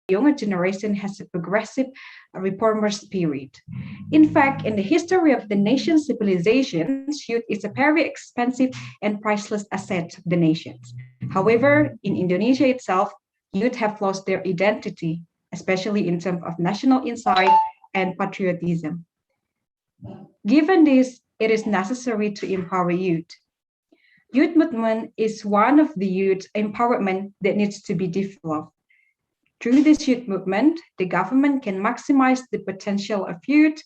younger generation has a progressive reformer spirit. In fact, in the history of the nation's civilizations, youth is a very expensive and priceless asset of the nations. However, in Indonesia itself, youth have lost their identity, especially in terms of national insight and patriotism. Given this, it is necessary to empower youth. Youth movement is one of the youth empowerment that needs to be developed. Through this youth movement, the government can maximize the potential of youth.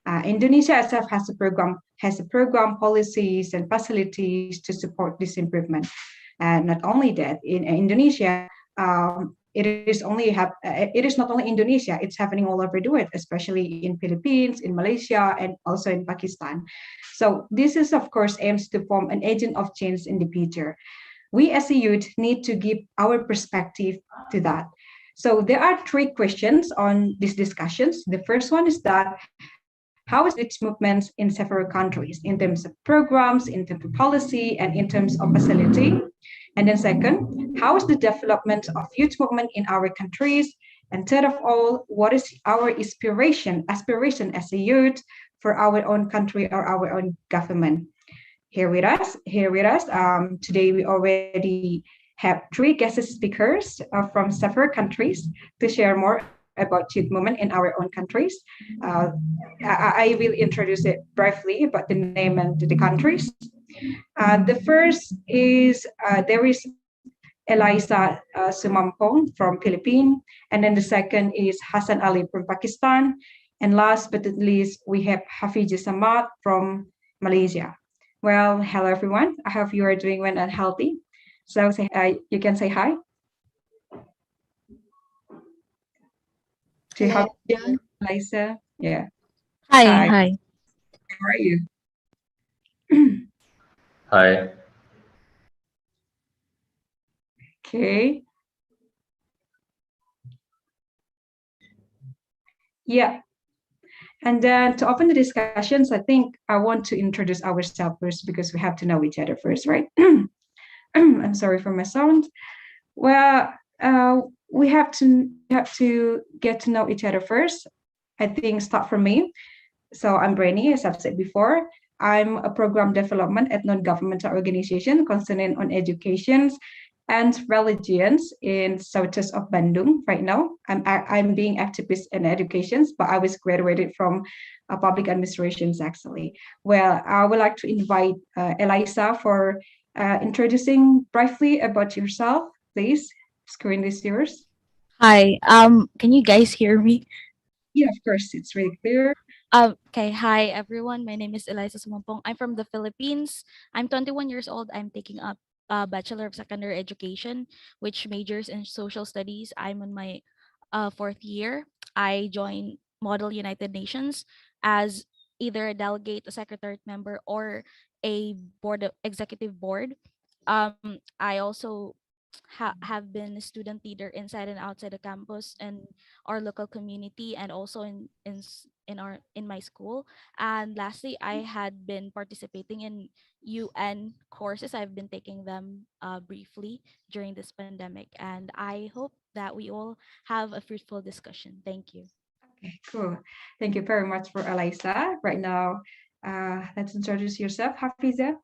Indonesia itself has a program, policies, and facilities to support this improvement. And not only that, in Indonesia, it is not only Indonesia; it's happening all over the world, especially in Philippines, in Malaysia, and also in Pakistan. So this is, of course, aims to form an agent of change in the future. We as a youth need to give our perspective to that. So there are three questions on these discussions. The first one is that how is youth movements in several countries in terms of programs, in terms of policy, and in terms of facility? And then second, how is the development of youth movement in our countries? And third of all, what is our aspiration as a youth for our own country or our own government? Here with us. Today we already have three guest speakers from several countries to share more about youth movement in our own countries. Uh, I will introduce it briefly about the name and the countries. The first is there is Eliza Sumampong from Philippines, and then the second is Hassan Ali from Pakistan, and last but not least we have Hafiz Samad from Malaysia. Well, hello everyone. I hope you are doing well and healthy. So you can say hi to Hello. Hafiz, Eliza. Yeah. Hi, Hi. hi. How are you? Hi. Okay. Yeah. And then to open the discussions, I think I want to introduce ourselves first because we have to know each other first, right? I'm sorry for my sound. Well, we have to get to know each other first. I think start from me. So I'm Brainy, as I've said before. I'm a program development at non-governmental organization concerning on educations and religions in southeast of Bandung right now. I'm being activist in educations, but I was graduated from public administrations actually. Well, I would like to invite Eliza for introducing briefly about yourself, please. Screen is yours. Hi. Can you guys hear me? Yeah, of course, it's really clear. Okay. Hi, everyone. My name is Eliza Sumampong. I'm from the Philippines. I'm 21 years old. I'm taking up a Bachelor of Secondary Education, which majors in Social Studies. I'm on my fourth year. I joined Model United Nations as either a delegate, a secretariat member, or a executive board. I also have been a student leader inside and outside the campus and our local community, and also in my school. And lastly, I had been participating in UN courses. I've been taking them briefly during this pandemic, and I hope that we all have a fruitful discussion. Thank you. Okay, cool. Thank you very much for Eliza. Right now, let's introduce yourself, Hafiza.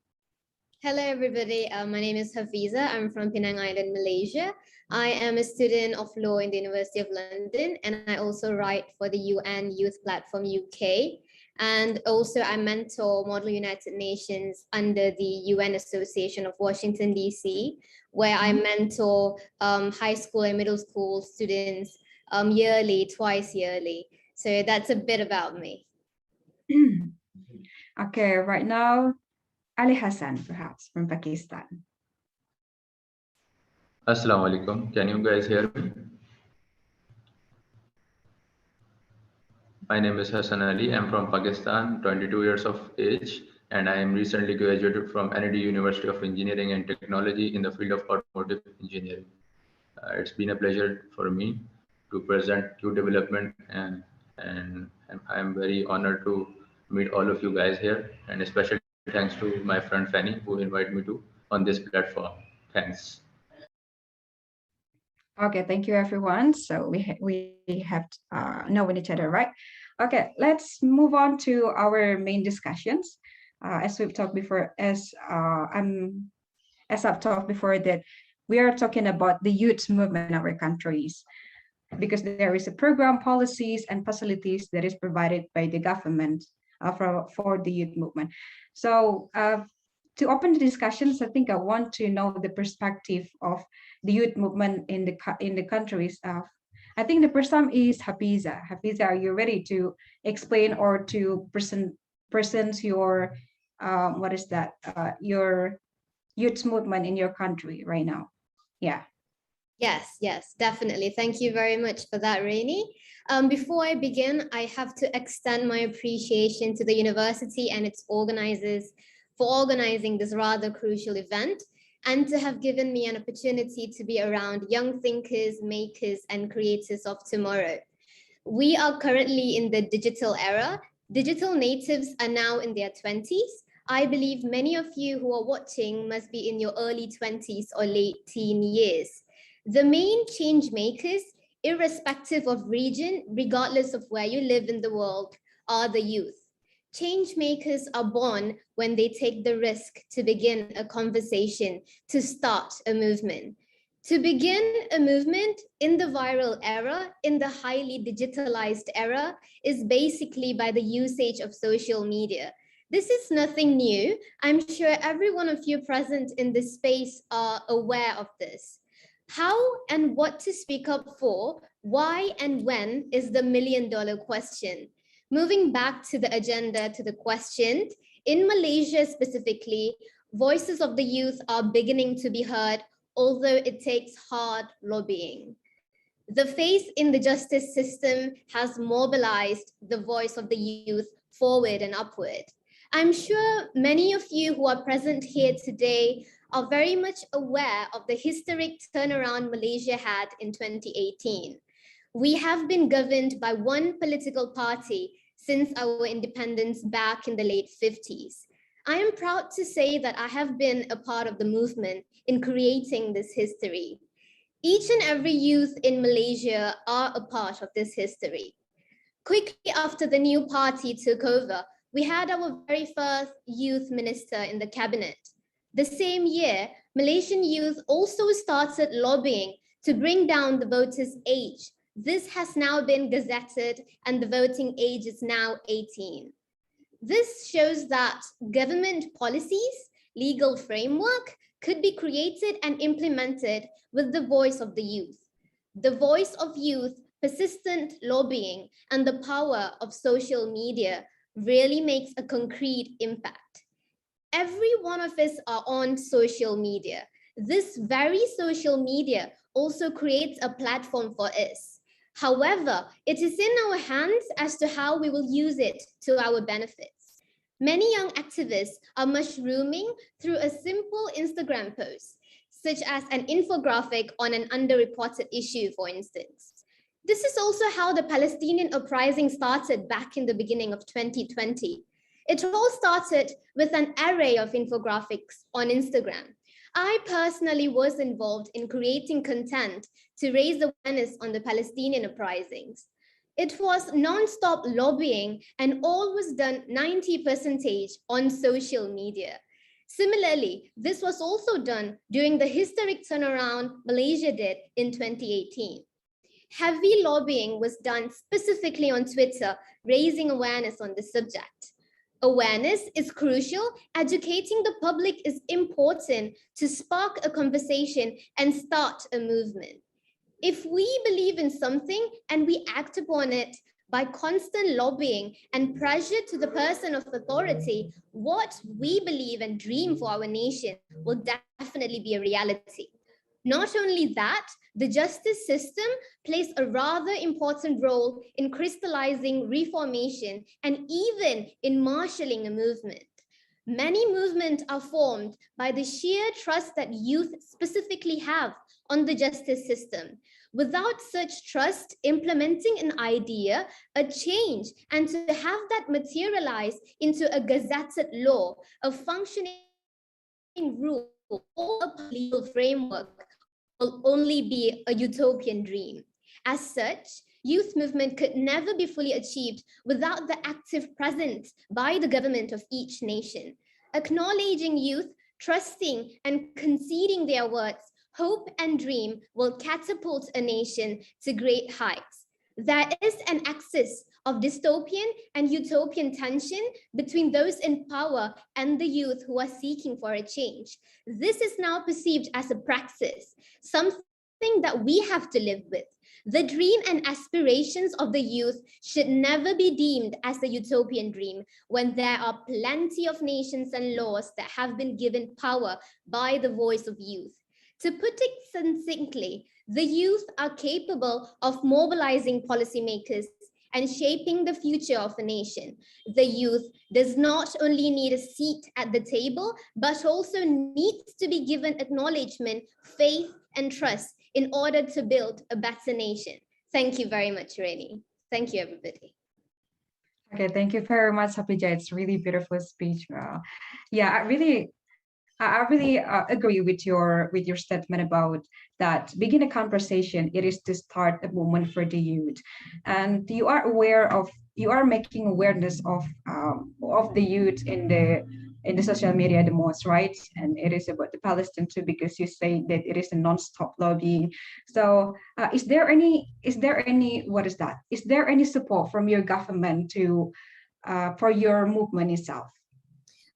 Hello, everybody. My name is Hafiza. I'm from Penang Island, Malaysia. I am a student of law in the University of London, and I also write for the UN Youth Platform UK. And also, I mentor Model United Nations under the UN Association of Washington, D.C., where I mentor high school and middle school students yearly, twice yearly. So that's a bit about me. Okay, right now, Ali Hassan, perhaps from Pakistan. Assalamu alaikum. Can you guys hear me? My name is Hassan Ali. I'm from Pakistan, 22 years of age, and I am recently graduated from NED University of Engineering and Technology in the field of automotive engineering. It's been a pleasure for me to present Q development, and I'm very honored to meet all of you guys here, and especially thanks to my friend Fanny who invited me to on this platform. Thanks. Okay, thank you everyone. So we have known each other, right? Okay, let's move on to our main discussions. As we've talked before, as I've talked before, that we are talking about the youth movement in our countries, because there is a program, policies, and facilities that is provided by the government for the youth movement. So to open the discussions, I think I want to know the perspective of the youth movement in the countries. I think the first time is Hafiza. Hafiza, are you ready to explain or to present your what is that your youth movement in your country right now? Yeah. Yes, definitely. Thank you very much for that, Rainy. Before I begin, I have to extend my appreciation to the university and its organizers for organizing this rather crucial event and to have given me an opportunity to be around young thinkers, makers, and creators of tomorrow. We are currently in the digital era. Digital natives are now in their 20s. I believe many of you who are watching must be in your early 20s or late teen years. The main change makers, irrespective of region, regardless of where you live in the world, are the youth. Change makers are born when they take the risk to begin a conversation, to start a movement. To begin a movement in the viral era, in the highly digitalized era, is basically by the usage of social media. This is nothing new. I'm sure every one of you present in this space are aware of this. How and what to speak up for, why and when is the million-dollar question. Moving back to the agenda, to the question, in Malaysia specifically, voices of the youth are beginning to be heard, although it takes hard lobbying. The faith in the justice system has mobilized the voice of the youth forward and upward. I'm sure many of you who are present here today are very much aware of the historic turnaround Malaysia had in 2018. We have been governed by one political party since our independence back in the late 50s. I am proud to say that I have been a part of the movement in creating this history. Each and every youth in Malaysia are a part of this history. Quickly after the new party took over, we had our very first youth minister in the cabinet. The same year, Malaysian youth also started lobbying to bring down the voters' age. This has now been gazetted and the voting age is now 18. This shows that government policies, legal framework could be created and implemented with the voice of the youth. The voice of youth, persistent lobbying, and the power of social media really makes a concrete impact. Every one of us are on social media. This very social media also creates a platform for us. However, it is in our hands as to how we will use it to our benefits. Many young activists are mushrooming through a simple Instagram post, such as an infographic on an underreported issue, for instance. This is also how the Palestinian uprising started back in the beginning of 2020. It all started with an array of infographics on Instagram. I personally was involved in creating content to raise awareness on the Palestinian uprisings. It was non-stop lobbying and all was done 90% on social media. Similarly, this was also done during the historic turnaround Malaysia did in 2018. Heavy lobbying was done specifically on Twitter, raising awareness on the subject. Awareness is crucial. Educating the public is important to spark a conversation and start a movement. If we believe in something and we act upon it by constant lobbying and pressure to the person of authority, what we believe and dream for our nation will definitely be a reality. Not only that, the justice system plays a rather important role in crystallizing reformation and even in marshalling a movement. Many movements are formed by the sheer trust that youth specifically have on the justice system. Without such trust, implementing an idea, a change, and to have that materialize into a gazetted law, a functioning rule, or a legal framework will only be a utopian dream. As such, youth movement could never be fully achieved without the active presence by the government of each nation. Acknowledging youth, trusting and conceding their words, hope and dream will catapult a nation to great heights. There is an axis of dystopian and utopian tension between those in power and the youth who are seeking for a change. This is now perceived as a praxis, something that we have to live with. The dream and aspirations of the youth should never be deemed as a utopian dream when there are plenty of nations and laws that have been given power by the voice of youth. To put it succinctly, the youth are capable of mobilizing policymakers and shaping the future of a nation. The youth does not only need a seat at the table, but also needs to be given acknowledgement, faith, and trust in order to build a better nation. Thank you very much, Reni. Thank you, everybody. Okay, thank you very much, Hapija. It's really beautiful speech. Yeah, I really agree with your statement about that. Begin a conversation. It is to start a movement for the youth, and you are making awareness of the youth in the social media the most, right? And it is about the Palestine too, because you say that it is a non-stop lobbying. So, is there any what is that? Is there any support from your government to for your movement itself?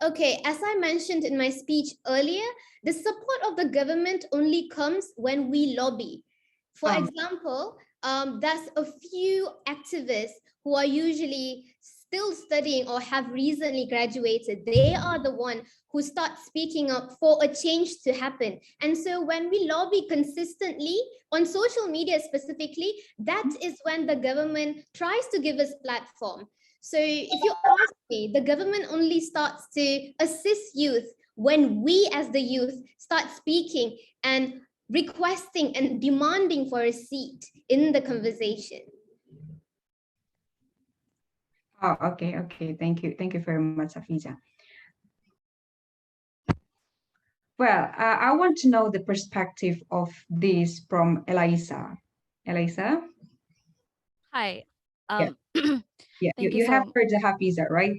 Okay, as I mentioned in my speech earlier, the support of the government only comes when we lobby. For example, there's a few activists who are usually still studying or have recently graduated. They are the one who start speaking up for a change to happen. And so when we lobby consistently on social media specifically, that is when the government tries to give us platform. So if you ask me, the government only starts to assist youth when we as the youth start speaking and requesting and demanding for a seat in the conversation. Oh, okay. Thank you. Thank you very much, Afija. Well, I want to know the perspective of this from Eliza. Eliza? Hi. Yeah. Yeah, Thank you you have so heard the Hafiza, right?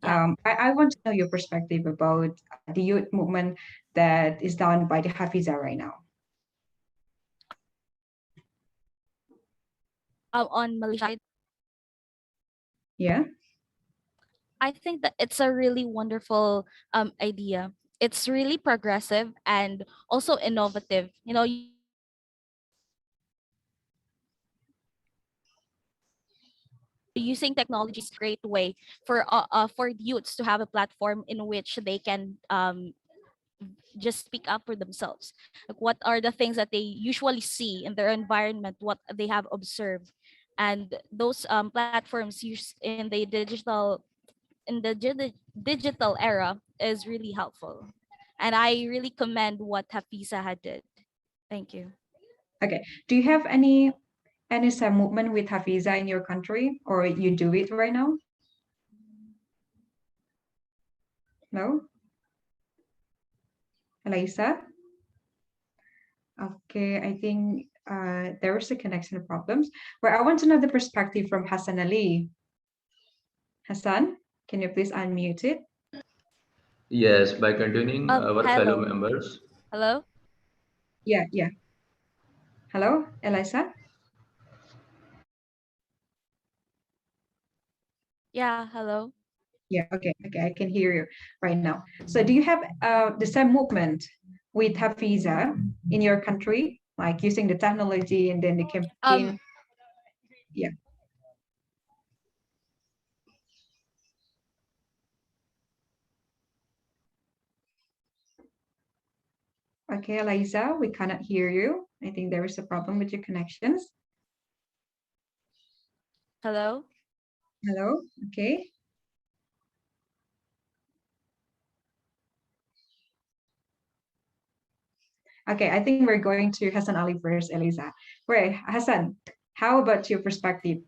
yeah. I want to know your perspective about the youth movement that is done by the Hafiza right now. On Malaysia, Yeah. I think that it's a really wonderful idea. It's really progressive and also innovative. You know, using technology is a great way for youths to have a platform in which they can just speak up for themselves. Like what are the things that they usually see in their environment, what they have observed, and those platforms used in the digital era is really helpful. And I really commend what Hafisa had did. Thank you. Okay. Do you have any same movement with Hafiza in your country, or you do it right now? No? Eliza? Okay, I think there is a connection problems. Well, I want to know the perspective from Hassan Ali. Hassan, can you please unmute it? Yes, by continuing our fellow Hello. members. Hello? Yeah. Hello, Eliza? Yeah, hello. Yeah, okay, I can hear you right now. So do you have the same movement with Hafiza in your country, like using the technology and then the campaign? Yeah. Okay, Eliza, we cannot hear you. I think there is a problem with your connections. Hello? Hello, okay. Okay, I think we're going to Hassan Ali first, Eliza. Right, Hassan, how about your perspective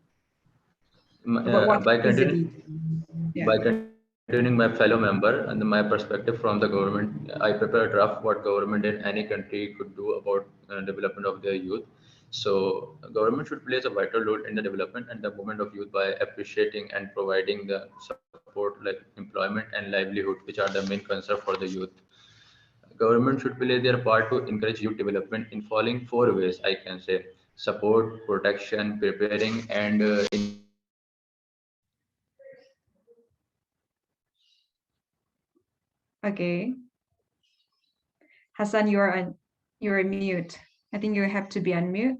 about what By Hafiza continuing did? Yeah. by continuing mentoring my fellow member and my perspective from the government, I prepare a draft what government in any country could do about development of their youth. So government should play a vital role in the development and the movement of youth by appreciating and providing the support like employment and livelihood, which are the main concern for the youth. Government should play their part to encourage youth development in following four ways, I can say: support, protection, preparing, and engagement of the youth in the development of the countries of economical and social development. Okay. Hassan, you're mute. I think you have to be unmute.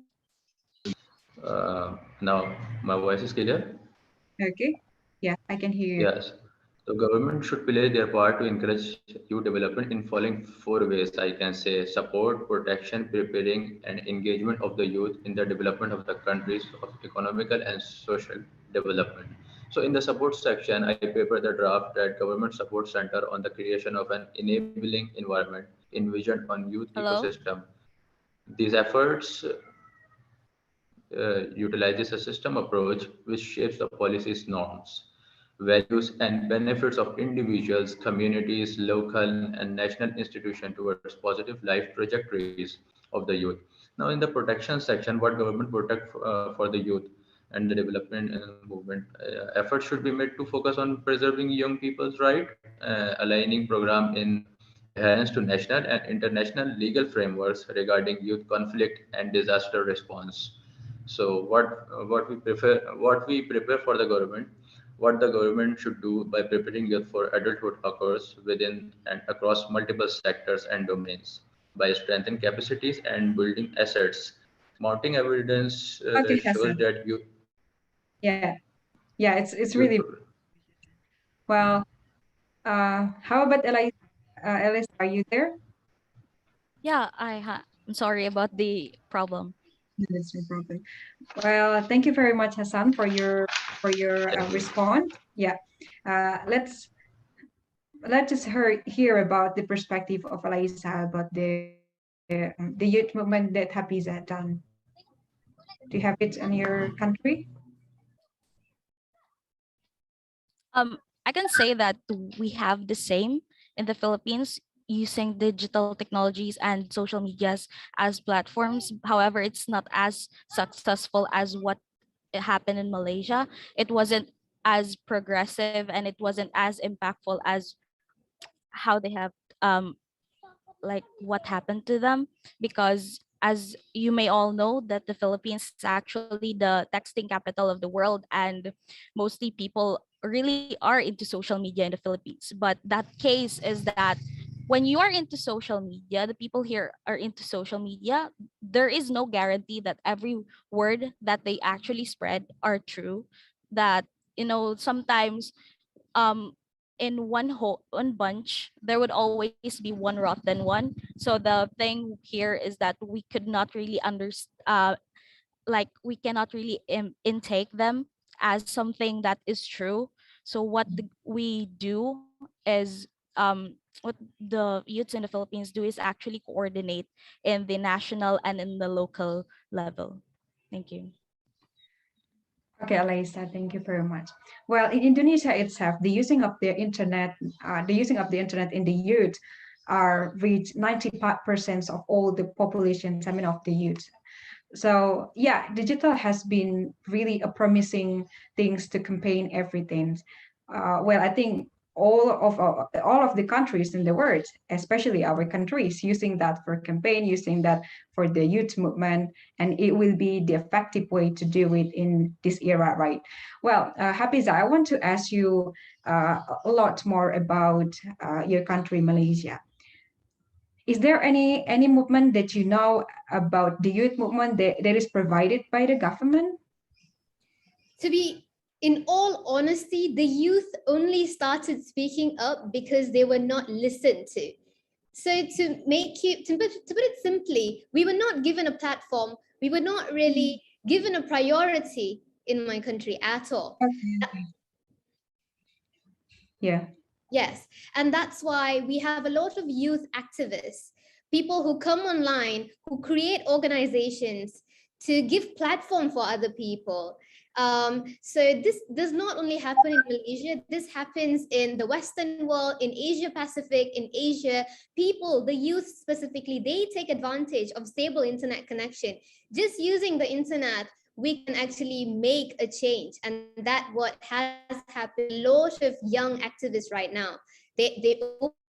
Now, my voice is clear. Okay. Yeah, I can hear you. Yes. So government should play their part to encourage youth development in following four ways, I can say: support, protection, preparing, and engagement of the youth in the development of the countries of economical and social development. So in the support section, I prepare the draft that government support center on the creation of an enabling environment envisioned on youth Hello? ecosystem. These efforts utilizes a system approach which shapes the policies, norms, values, and benefits of individuals, communities, local, and national institutions towards positive life trajectories of the youth. Now, in the protection section, what government protect for the youth and the development and movement efforts should be made to focus on preserving young people's right, aligning program in adherence to national and international legal frameworks regarding youth conflict and disaster response. So what we prepare for the government, what the government should do by preparing youth for adulthood occurs within and across multiple sectors and domains by strengthening capacities and building assets. Mounting evidence Okay, shows Hassan. that Yeah. Yeah, it's youth really well. How about Eliza? Eliza, are you there? Yeah, I'm sorry about the problem. No, that's no problem. Well, thank you very much, Hassan, for your response. Yeah. Let's just hear about the perspective of Eliza about the youth movement that Hafiza done. Do you have it in your country? I can say that we have the same in the Philippines using digital technologies and social medias as platforms. However, it's not as successful as what happened in Malaysia. It wasn't as progressive and it wasn't as impactful as how they have um like what happened to them, because as you may all know that the Philippines is actually the texting capital of the world, and mostly people really are into social media in the Philippines. But that case is that when you are into social media, the people here are into social media, there is no guarantee that every word that they actually spread are true. That, sometimes um in one bunch there would always be one rotten one. So the thing here is that we could not really like we cannot really intake them as something that is true. So what we do is what the youths in the Philippines do is actually coordinate in the national and in the local level. Thank you. Okay, Eliza, thank you very much. Well, in Indonesia itself, the using of the internet in the youth are reach 90% of all the population, I mean, of the youth. So yeah, digital has been really a promising things to campaign everything. Well, I think all of the countries in the world, especially our countries, using that for campaign, using that for the youth movement, and it will be the effective way to do it in this era, right? Well, Hafiza, I want to ask you a lot more about your country, Malaysia. Is there any movement that you know about the youth movement that is provided by the government? To be in all honesty, the youth only started speaking up because they were not listened to. So to put it simply, we were not given a platform. We were not really given a priority in my country at all. Okay. Yeah. Yes, and that's why we have a lot of youth activists, people who come online, who create organizations to give platform for other people. So this does not only happen in Malaysia, this happens in the Western world, in Asia Pacific, in Asia. People, the youth specifically, they take advantage of stable internet connection. Just using the internet, we can actually make a change. And that what has happened. A lot of young activists right now, they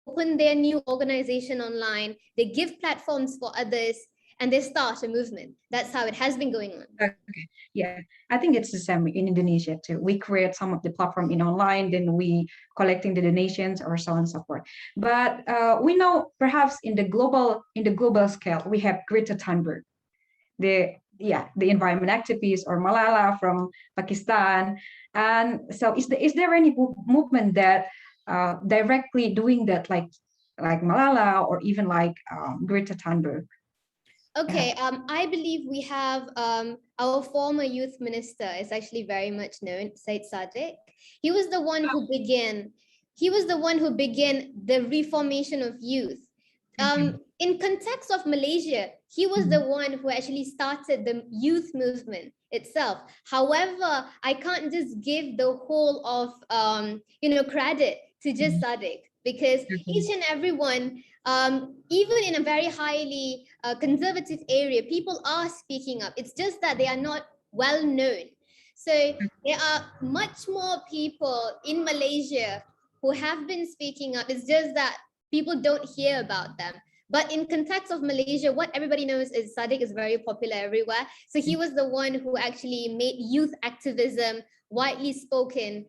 open their new organization online, they give platforms for others, and they start a movement. That's how it has been going on. Okay. Yeah, I think it's the same in Indonesia too. We create some of the platform in online, then we collecting the donations or so on and so forth. But we know perhaps in the global scale, we have Greta Thunberg, the environment activist, or Malala from Pakistan. And so is there any movement that directly doing that, like Malala or even like Greta Thunberg? Okay, I believe we have our former youth minister is actually very much known, Said Sadiq. He was the one who began. He was the one who began the reformation of youth. In context of Malaysia, he was the one who actually started the youth movement itself. However, I can't just give the whole of credit to just Sadiq, because each and everyone, even in a very highly conservative area, people are speaking up. It's just that they are not well known. So there are much more people in Malaysia who have been speaking up. It's just that people don't hear about them. But in context of Malaysia, what everybody knows is Sadiq is very popular everywhere. So he was the one who actually made youth activism widely spoken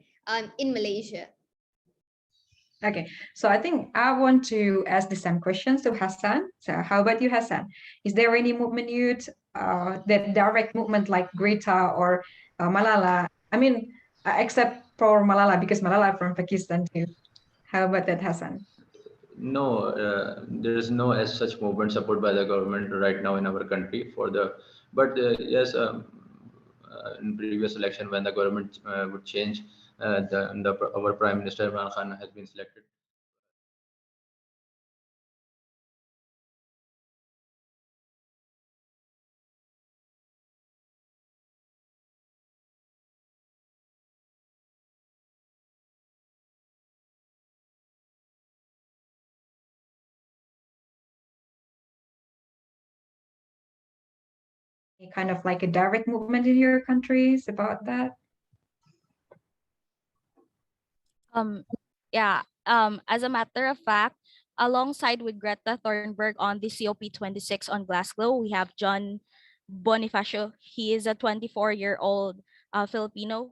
in Malaysia. Okay, so I think I want to ask the same questions to Hassan. So how about you, Hassan? Is there any movement youth, that direct movement like Greta or Malala? I mean, except for Malala, because Malala from Pakistan too. How about that, Hassan? No, there is no as such movement supported by the government right now in our country for the. But yes, in previous election when the government would change, our Prime Minister Imran Khan has been selected. Any kind of like a direct movement in your countries about that? Um, yeah. As a matter of fact, alongside with Greta Thunberg on the COP26 on Glasgow, we have John Bonifacio. He is a 24-year-old Filipino.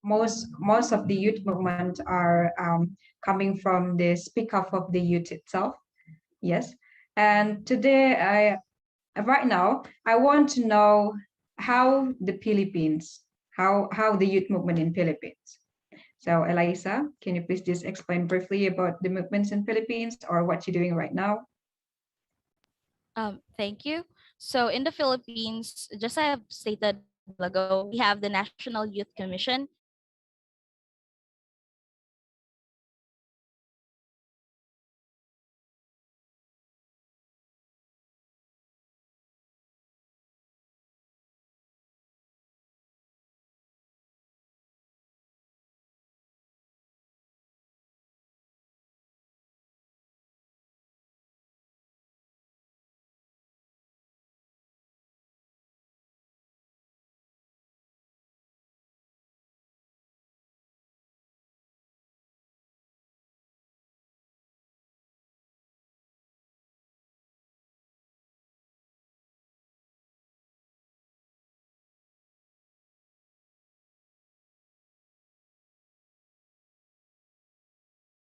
most of the youth movement are coming from the speak up of the youth itself. Yes. And today, right now, I want to know how the Philippines, how the youth movement in Philippines. So Eliza, can you please just explain briefly about the movements in Philippines or what you're doing right now? Thank you. So in the Philippines, just as I have stated a while ago, we have the National Youth Commission, which is actually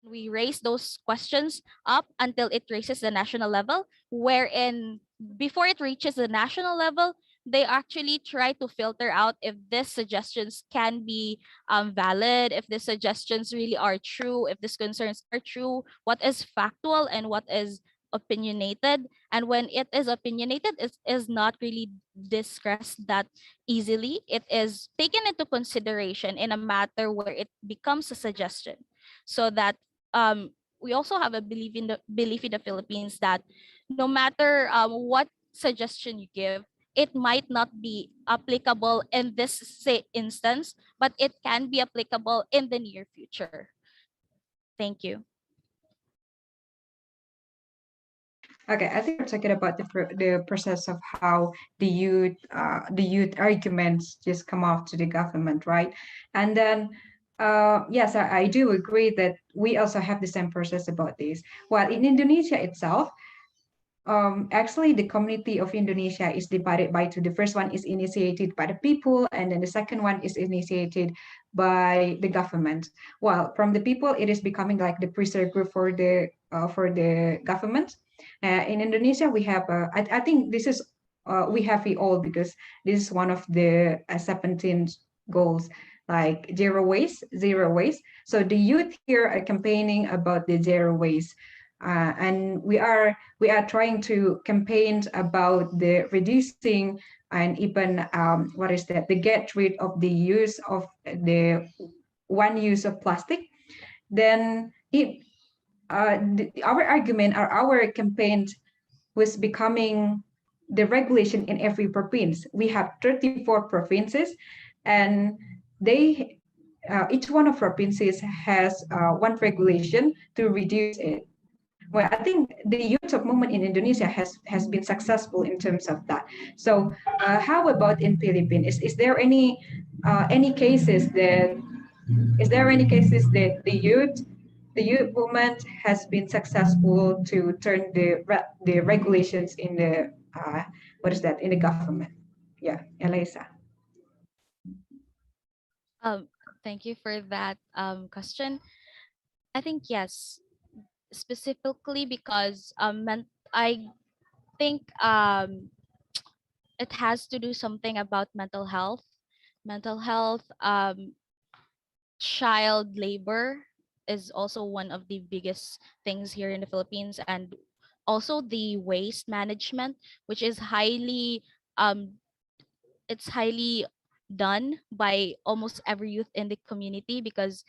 we raise those questions up until it reaches the national level, wherein before it reaches the national level, they actually try to filter out if these suggestions can be valid, if these suggestions really are true, if these concerns are true, what is factual and what is opinionated. And when it is opinionated, it is not really discussed that easily. It is taken into consideration in a matter where it becomes a suggestion, so that we also have a belief in the Philippines that no matter what suggestion you give, it might not be applicable in this say instance, but it can be applicable in the near future. Thank you. Okay, I think we're talking about the process of how the youth arguments just come off to the government, right? And then, yes, I do agree that we also have the same process about this. Well, in Indonesia itself, actually, the community of Indonesia is divided by two. The first one is initiated by the people, and then the second one is initiated by the government. Well, from the people, it is becoming like the preserve group for the government. In Indonesia, we have. I think this is we have it all because this is one of the 17 goals, like zero waste, zero waste. So the youth here are campaigning about the zero waste, and we are trying to campaign about the reducing and even what is that, the get rid of the use of the one use of plastic. Then our argument or our campaign was becoming the regulation in every province. We have 34 provinces, and they each one of provinces has one regulation to reduce it. Well, I think the youth of movement in Indonesia has been successful in terms of that. So, how about in Philippines? Is there any cases that the youth movement has been successful to turn the regulations in the what is that, in the government? Yeah, Elisa. Um, Thank you for that question. I think yes, specifically because I think it has to do something about mental health. Child labor is also one of the biggest things here in the Philippines, and also the waste management, which is um highly done by almost every youth in the community, because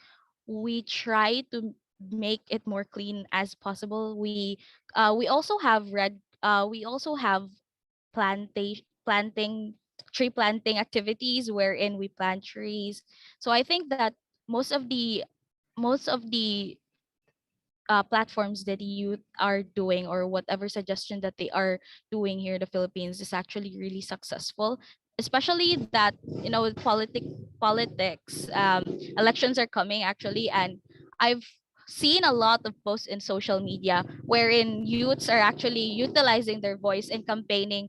we try to make it more clean as possible. We also have we also have planting tree planting activities wherein we plant trees. So I think that most of the most of the platforms that the youth are doing, or whatever suggestion that they are doing here in the Philippines, is actually really successful. Especially that, politics, elections are coming actually, and I've seen a lot of posts in social media wherein youths are actually utilizing their voice and campaigning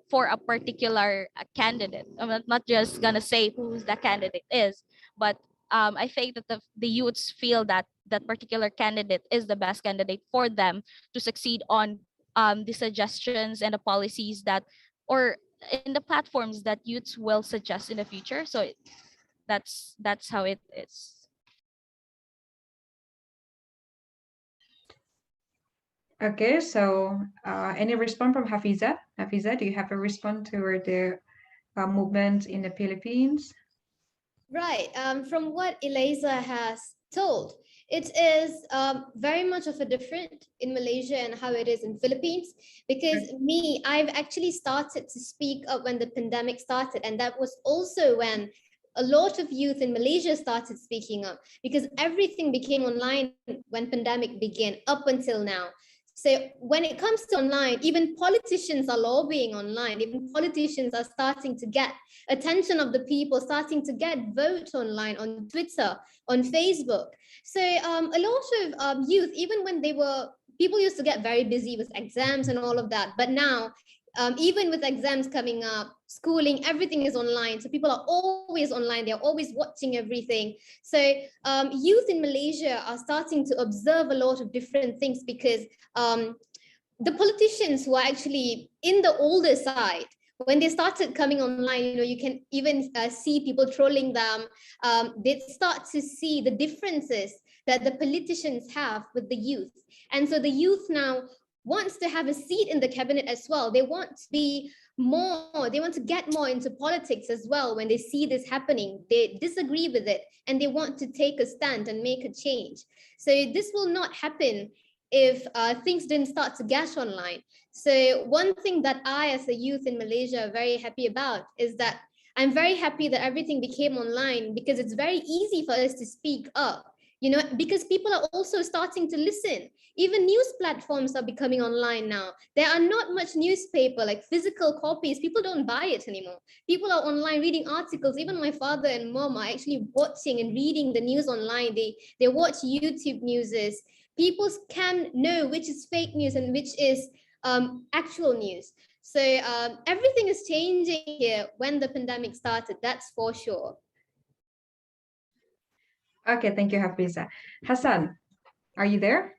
for a particular candidate. I'm not just gonna say who the candidate is, but I think that the youths feel that that particular candidate is the best candidate for them to succeed on the suggestions and the policies that, or in the platforms that youths will suggest in the future. So that's how it is. Okay, so any response from Hafiza? Hafiza, do you have a response toward the movement in the Philippines? Right. From what Eliza has told, it is very much of a different in Malaysia and how it is in Philippines. Because me, I've actually started to speak up when the pandemic started, and that was also when a lot of youth in Malaysia started speaking up, because everything became online when pandemic began up until now. So when it comes to online, even politicians are lobbying online. Even politicians are starting to get attention of the people, starting to get votes online on Twitter, on Facebook. So a lot of youth, even when they were, people used to get very busy with exams and all of that. But now, even with exams coming up, schooling, everything is online. So people are always online. They're always watching everything. So youth in Malaysia are starting to observe a lot of different things, because the politicians who are actually in the older side, when they started coming online, you can even see people trolling them. They start to see the differences that the politicians have with the youth. And so the youth now wants to have a seat in the cabinet as well. They want to be more, they want to get more into politics as well. When they see this happening, they disagree with it and they want to take a stand and make a change. So this will not happen if things didn't start to get online. So one thing that I, as a youth in Malaysia, are very happy about is that I'm very happy that everything became online, because it's very easy for us to speak up, because people are also starting to listen. Even news platforms are becoming online now. There are not much newspaper, like physical copies. People don't buy it anymore. People are online reading articles. Even my father and mom are actually watching and reading the news online. They watch YouTube newses. People can know which is fake news and which is actual news. So everything is changing here when the pandemic started, that's for sure. Okay, thank you, Hafiza. Hassan, are you there?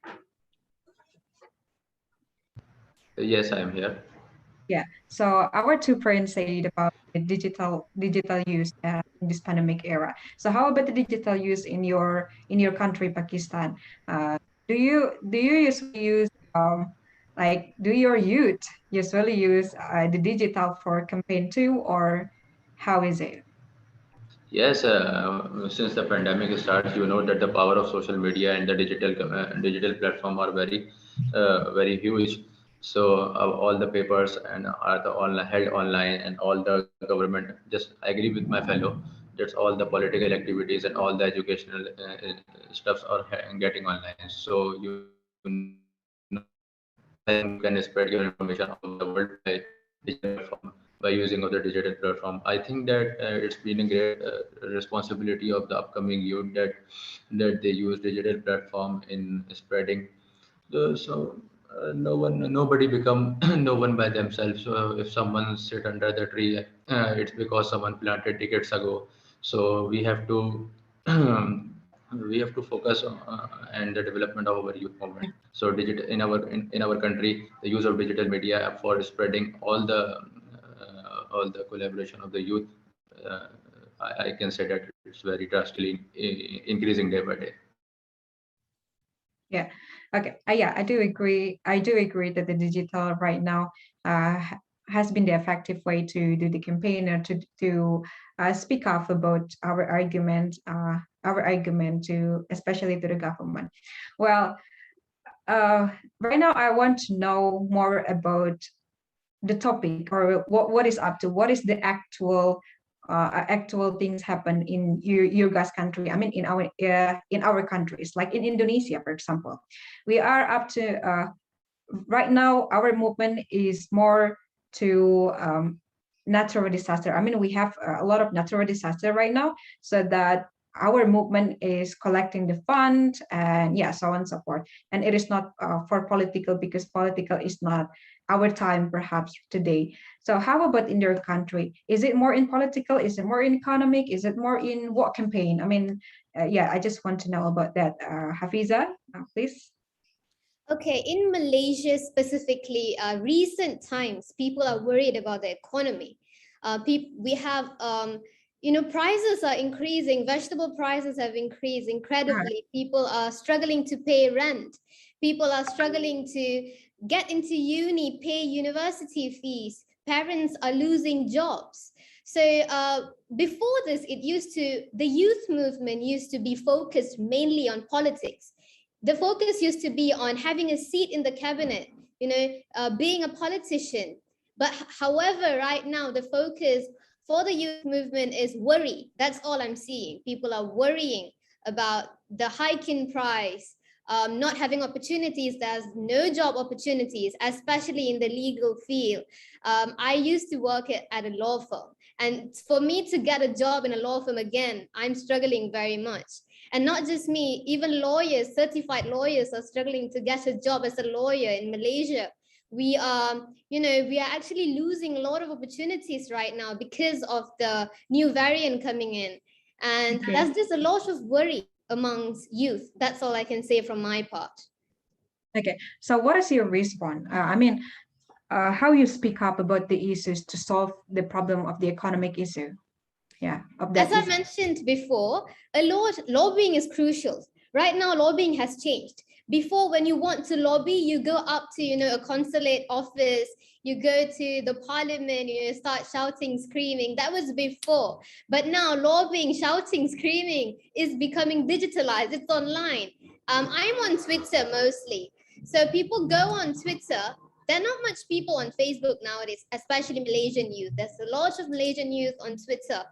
Yes, I am here. Yeah. So our two friends said about the digital use in this pandemic era. So how about the digital use in your country, Pakistan? Do you usually use like do your youth usually use the digital for campaign too, or how is it? Yes, since the pandemic starts, you know that the power of social media and the digital platform are very huge. So all the papers and are the online held online, and all the government. Just I agree with my fellow. That's all the political activities and all the educational stuffs are getting online. So you know anytime you can spread your information all over the world by digital platform, by using of the digital platform. I think that it's been a great responsibility of the upcoming youth that they use digital platform in spreading. Nobody become no one by themselves. So if someone sit under the tree, it's because someone planted decades ago. So we have to we have to focus on and the development of our youth movement. So digital in our country, the use of digital media for spreading all the collaboration of the youth. Uh, I can say that it's very drastically increasing day by day. Yeah. Okay. Yeah, I do agree. I do agree that the digital right now has been the effective way to do the campaign or to speak up about our argument to especially to the government. Well, right now I want to know more about the topic or what is up to what is the actual things happen in your guys country. I mean in our countries, like in Indonesia, for example. We are up to right now our movement is more to natural disaster. I mean we have a lot of natural disaster right now, so that our movement is collecting the fund and yeah, so on and so forth. And it is not for political, because political is not our time perhaps today. So how about in your country? Is it more in political? Is it more in economic? Is it more in what campaign? I mean, yeah, I just want to know about that. Hafiza, please. Okay, in Malaysia specifically, recent times, people are worried about the economy. We have, prices are increasing. Vegetable prices have increased incredibly. People are struggling to pay rent. People are struggling to get into uni, pay university fees. Parents are losing jobs. So before this, the youth movement used to be focused mainly on politics. The focus used to be on having a seat in the cabinet, being a politician. But however, right now, the focus for the youth movement is worry. That's all I'm seeing. People are worrying about the hike in price, not having opportunities. There's no job opportunities, especially in the legal field. I used to work at a law firm. And for me to get a job in a law firm again, I'm struggling very much. And not just me, even lawyers, certified lawyers are struggling to get a job as a lawyer in Malaysia. We are, we are actually losing a lot of opportunities right now because of the new variant coming in. And Okay. that's just a lot of worry amongst youth. That's all I can say from my part. Okay. So what is your response? I mean, how you speak up about the issues to solve the problem of the economic issue? Yeah, of As that I issue. mentioned before, lobbying is crucial. Right now, lobbying has changed. Before, when you want to lobby, you go up to a consulate office, you go to the parliament, start shouting, screaming. That was before. But now, lobbying, shouting, screaming is becoming digitalized. It's online. I'm on Twitter mostly. So people go on Twitter. There are not much people on Facebook nowadays, especially Malaysian youth. There's a lot of Malaysian youth on Twitter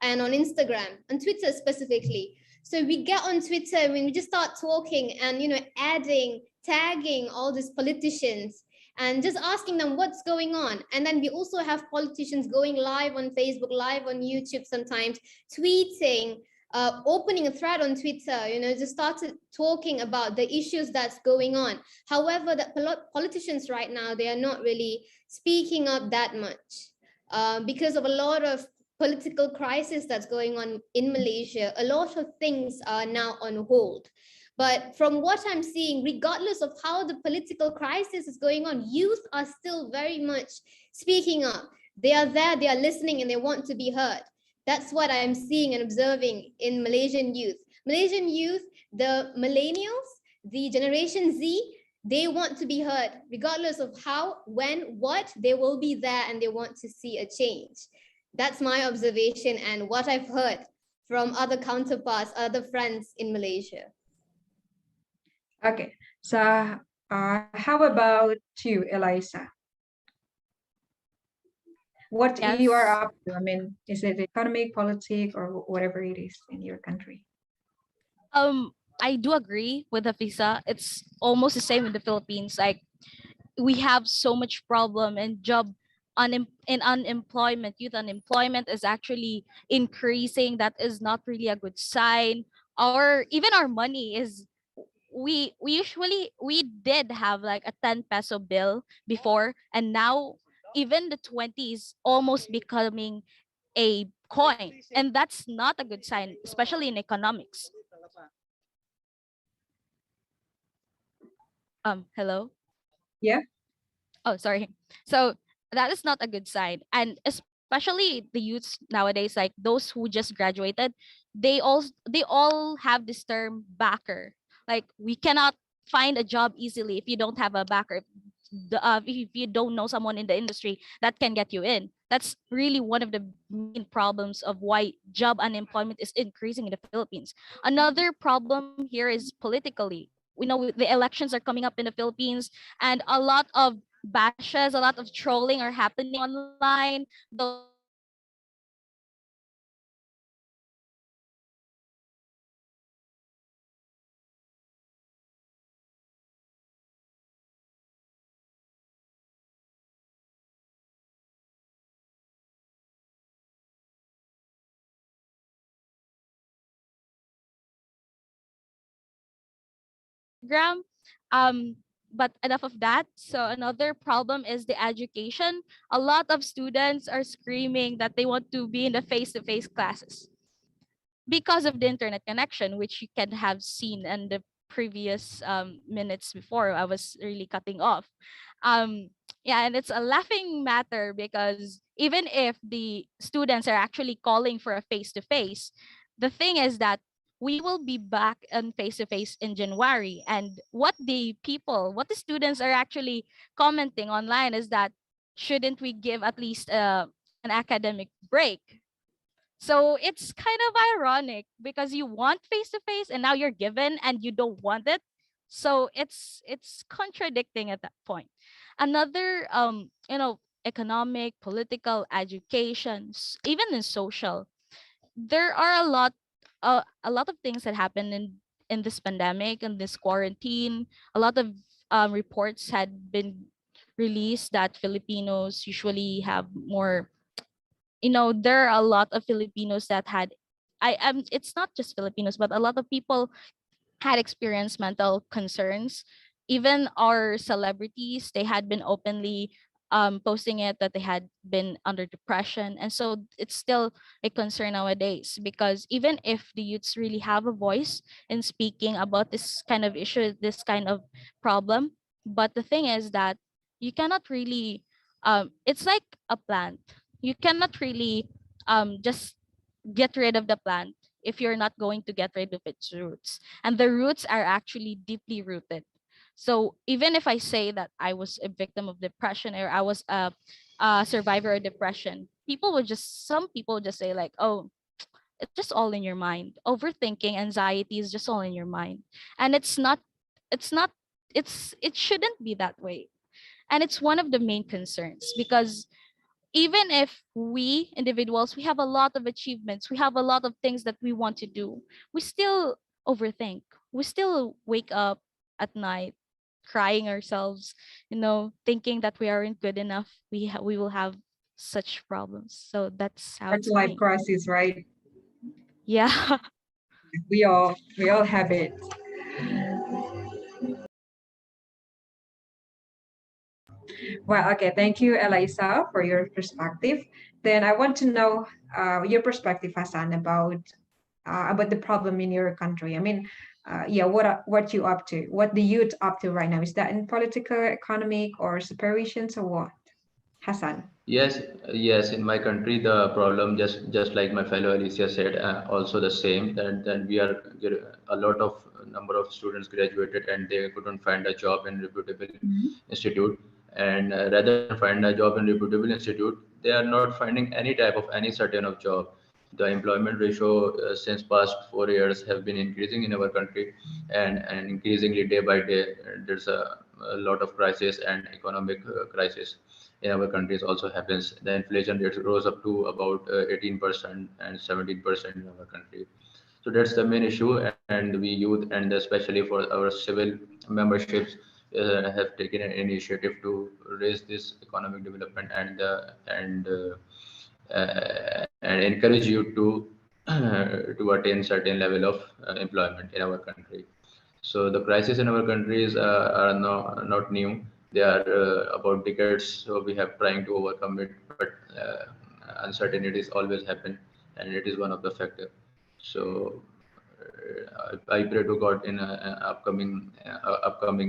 and on Instagram, on Twitter specifically. So we get on Twitter and we just start talking and adding, tagging all these politicians and just asking them what's going on. And then we also have politicians going live on Facebook, live on YouTube sometimes, tweeting, opening a thread on Twitter, just started talking about the issues that's going on. However, the politicians right now, they are not really speaking up that much because of a lot of political crisis that's going on in Malaysia. A lot of things are now on hold. But from what I'm seeing, regardless of how the political crisis is going on, youth are still very much speaking up. They are there, they are listening, and they want to be heard. That's what I'm seeing and observing in Malaysian youth. Malaysian youth, the millennials, the Generation Z, they want to be heard. Regardless of how, when, what, they will be there and they want to see a change. That's my observation and what I've heard from other counterparts, other friends in Malaysia. Okay. So how about you, Eliza? What you are Yes. up to? I mean, is it economic, politic, or whatever it is in your country? I do agree with the visa. It's almost the same in the Philippines. Like we have so much problem and in unemployment. Youth unemployment is actually increasing. That is not really a good sign. Our even our money is we did have like a 10 peso bill before, and now even the 20 is almost becoming a coin, and that's not a good sign, especially in economics. Hello. Yeah. Oh, sorry. So that is not a good sign, and especially the youths nowadays, like those who just graduated, they all have this term backer. Like we cannot find a job easily if you don't have a backer. If you don't know someone in the industry that can get you in, that's really one of the main problems of why job unemployment is increasing in the Philippines. Another problem here is politically. We know the elections are coming up in the Philippines, and a lot of bashes, a lot of trolling are happening online. They'll say things like Telegram. but enough of that. So another problem is the education. A lot of students are screaming that they want to be in the face-to-face classes because of the internet connection, which you can have seen in the previous minutes before I was really cutting off. Yeah, and it's a laughing matter because even if the students are actually calling for a face to face, the thing is that we will be back on face to face in January. And what the students are actually commenting online is that shouldn't we give at least an academic break? So it's kind of ironic because you want face to face and now you're given and you don't want it. So it's contradicting at that point. Another economic, political, education, even in social, there are a lot of things that happen in this pandemic and this quarantine. A lot of reports had been released that Filipinos usually have more, there are a lot of Filipinos that had I am it's not just Filipinos, but a lot of people had experienced mental concerns. Even our celebrities, they had been openly posting it that they had been under depression. And so it's still a concern nowadays because even if the youths really have a voice in speaking about this kind of issue, this kind of problem, but the thing is that you cannot really, it's like a plant. You cannot really just get rid of the plant if you're not going to get rid of its roots. And the roots are actually deeply rooted. So even if I say that I was a victim of depression or I was a survivor of depression, some people would just say like, oh, it's just all in your mind. Overthinking, anxiety is just all in your mind. And it's not, it shouldn't be that way. And it's one of the main concerns because even if we individuals, we have a lot of achievements, we have a lot of things that we want to do, we still overthink. We still wake up at night crying ourselves, thinking that we aren't good enough. We will have such problems. So that's how Quarter it's life going. crisis, right? Yeah. We all have it. Well, okay, thank you, Eliza, for your perspective. Then I want to know your perspective, Hassan, about the problem in your country. I mean, yeah, what you up to? What the youth up to right now? Is that in political, economic, or separations, or what? Hassan. Yes, yes. In my country, the problem just like my fellow Alicia said, also the same. That we are a lot of number of students graduated and they couldn't find a job in reputable Mhm. institute. And rather than find a job in reputable institute, they are not finding any type of any certain of job. The employment ratio since past 4 years have been increasing in our country, and increasingly day by day. There's a lot of crisis and economic crisis in our countries also happens. The inflation rate rose up to about 18% and 17% in our country. So that's the main issue, and we youth, and especially for our civil memberships, have taken an initiative to raise this economic development and encourage you to attain certain level of employment in our country. So the crisis in our countries are not new. They are about decades. So we have trying to overcome it, but uncertainties always happen, and it is one of the factor. So I pray to God in upcoming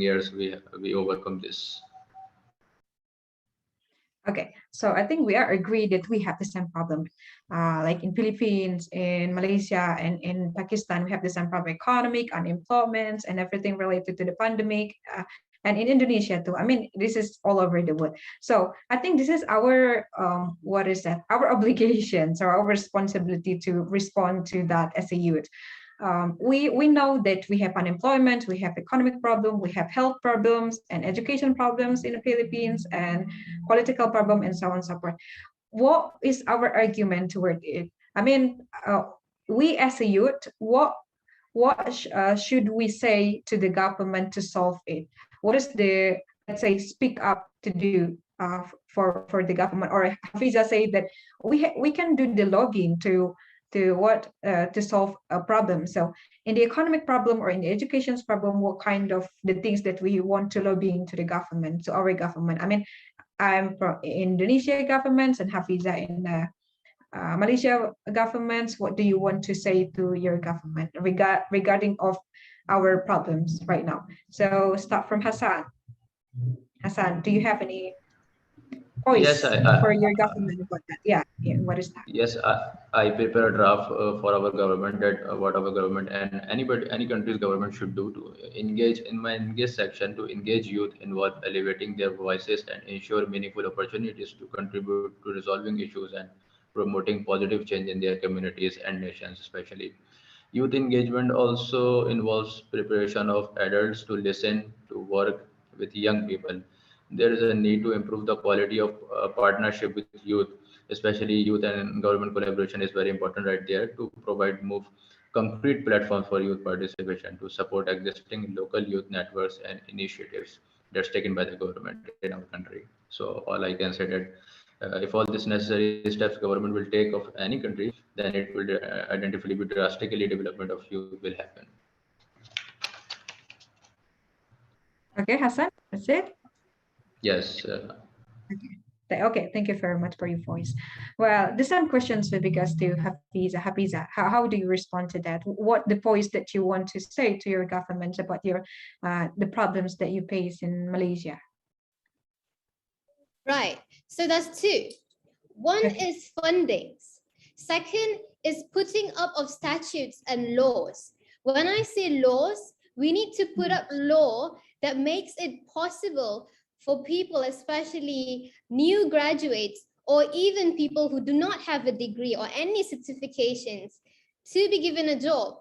years we overcome this. Okay, so I think we are agreed that we have the same problem. Like in Philippines, in Malaysia, and in Pakistan, we have the same problem: economic, unemployment, and everything related to the pandemic. And in Indonesia too. I mean, this is all over the world. So I think this is our what is that? Our obligations or our responsibility to respond to that as a youth. We know that we have unemployment, we have economic problem, we have health problems and education problems in the Philippines, and political problem, and so on and so forth. What is our argument toward it? I mean, we as a youth, what should we say to the government to solve it? What is the, let's say, speak up to do for the government? Or Hafiza say that we can do the login to solve a problem. So in the economic problem or in the education's problem, what kind of the things that we want to lobby into the government, to our government. I mean, I'm from Indonesia governments and Hafiza in Malaysia governments. What do you want to say to your government regarding of our problems right now? So start from Hassan. Hassan, do you have any voice Yes, for your government about that? Yeah, what is that? yes, I prepare a draft for our government, that what our government and any country's government should do to engage in my engage section, to engage youth, involve elevating their voices and ensure meaningful opportunities to contribute to resolving issues and promoting positive change in their communities and nations, especially. Youth engagement also involves preparation of adults to listen, to work with young people. There is a need to improve the quality of partnership with youth, especially youth and government collaboration is very important right there, to provide move concrete platforms for youth participation, to support existing local youth networks and initiatives that's taken by the government in our country. So all I can say that if all these necessary steps government will take of any country, then it will identically be drastically development of youth will happen. Okay, Hassan, that's it. Yes, Okay, thank you very much for your voice. Well, there's some questions with regards to Hafiza. How do you respond to that? What the voice that you want to say to your government about your the problems that you face in Malaysia? Right. So that's two. One Okay. is fundings. Second is putting up of statutes and laws. When I say laws, we need to put up law that makes it possible for people, especially new graduates or even people who do not have a degree or any certifications, to be given a job.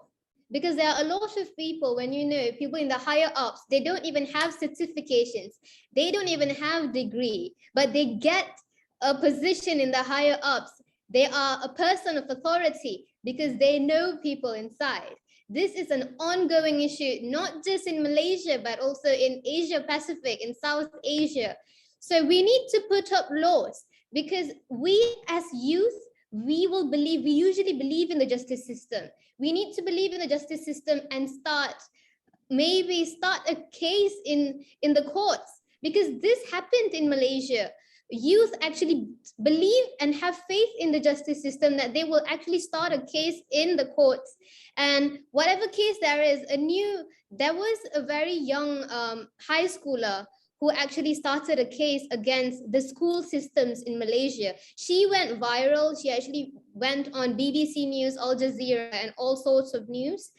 Because there are a lot of people, when you know, people in the higher ups, they don't even have certifications, they don't even have degree, but they get a position in the higher ups. They are a person of authority because they know people inside. This is an ongoing issue, not just in Malaysia, but also in Asia Pacific, in South Asia. So we need to put up laws, because we as youth, we usually believe in the justice system. We need to believe in the justice system and start a case in the courts, because this happened in Malaysia. Youth actually believe and have faith in the justice system that they will actually start a case in the courts. And whatever case there was a very young high schooler who actually started a case against the school systems in Malaysia. She went viral. She actually went on BBC News, Al Jazeera, and all sorts of news.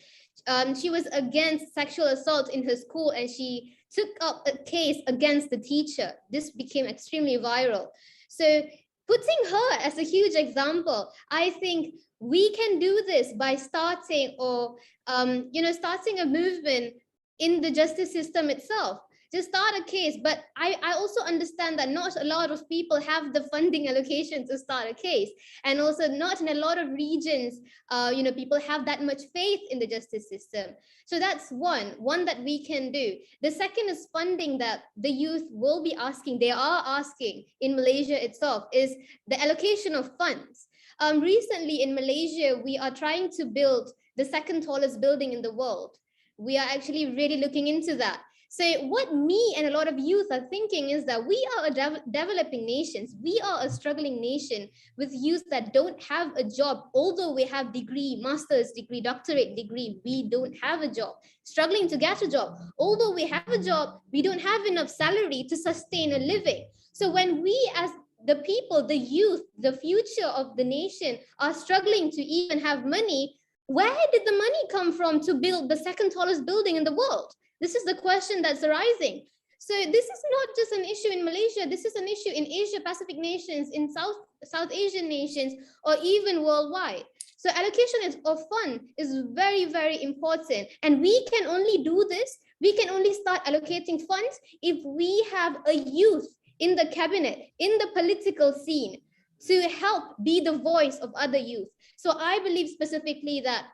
She was against sexual assault in her school, and she took up a case against the teacher. This became extremely viral. So putting her as a huge example, I think we can do this by starting a movement in the justice system itself. Just start a case. But I also understand that not a lot of people have the funding allocation to start a case. And also not in a lot of regions, people have that much faith in the justice system. So that's one that we can do. The second is funding that the youth will be asking, they are asking in Malaysia itself, is the allocation of funds. Recently in Malaysia, we are trying to build the second tallest building in the world. We are actually really looking into that. So what me and a lot of youth are thinking is that we are a developing nation. We are a struggling nation with youth that don't have a job. Although we have degree, master's degree, doctorate degree, we don't have a job, struggling to get a job. Although we have a job, we don't have enough salary to sustain a living. So when we as the people, the youth, the future of the nation are struggling to even have money, where did the money come from to build the second tallest building in the world? This is the question that's arising. So this is not just an issue in Malaysia. This is an issue in Asia Pacific nations, in South Asian nations, or even worldwide. So allocation of fund is very, very important. And we can only do this, we can only start allocating funds if we have a youth in the cabinet, in the political scene, to help be the voice of other youth. So I believe specifically that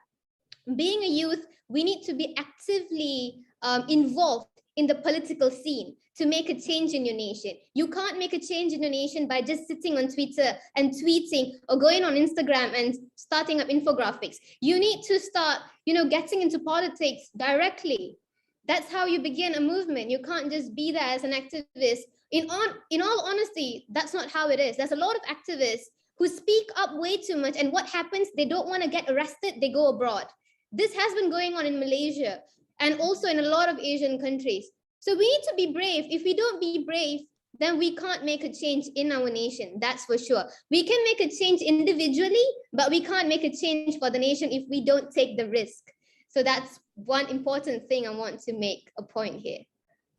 being a youth, we need to be actively involved in the political scene to make a change in your nation. You can't make a change in your nation by just sitting on Twitter and tweeting or going on Instagram and starting up infographics. You need to start, getting into politics directly. That's how you begin a movement. You can't just be there as an activist. In all honesty, that's not how it is. There's a lot of activists who speak up way too much, and what happens? They don't want to get arrested, they go abroad. This has been going on in Malaysia and also in a lot of Asian countries. So we need to be brave. If we don't be brave, then we can't make a change in our nation. That's for sure. We can make a change individually, but we can't make a change for the nation if we don't take the risk. So that's one important thing I want to make a point here.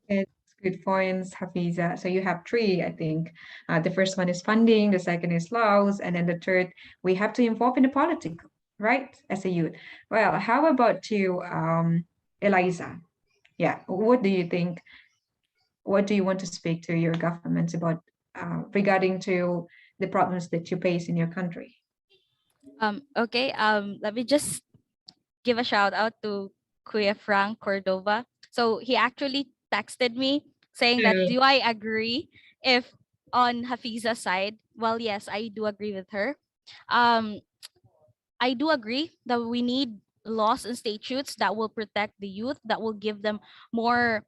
It's good points, Hafiza. So you have three, I think. The first one is funding, the second is laws, and then the third, we have to involve in the politics, right, as a youth. Well, how about you, Eliza? Yeah, what do you think? What do you want to speak to your governments about regarding to the problems that you face in your country? Okay. Let me just give a shout out to Kuya Frank Cordova. So he actually texted me saying that, do I agree if on Hafiza's side? Well, yes, I do agree with her. Um, I do agree that we need laws and statutes that will protect the youth, that will give them more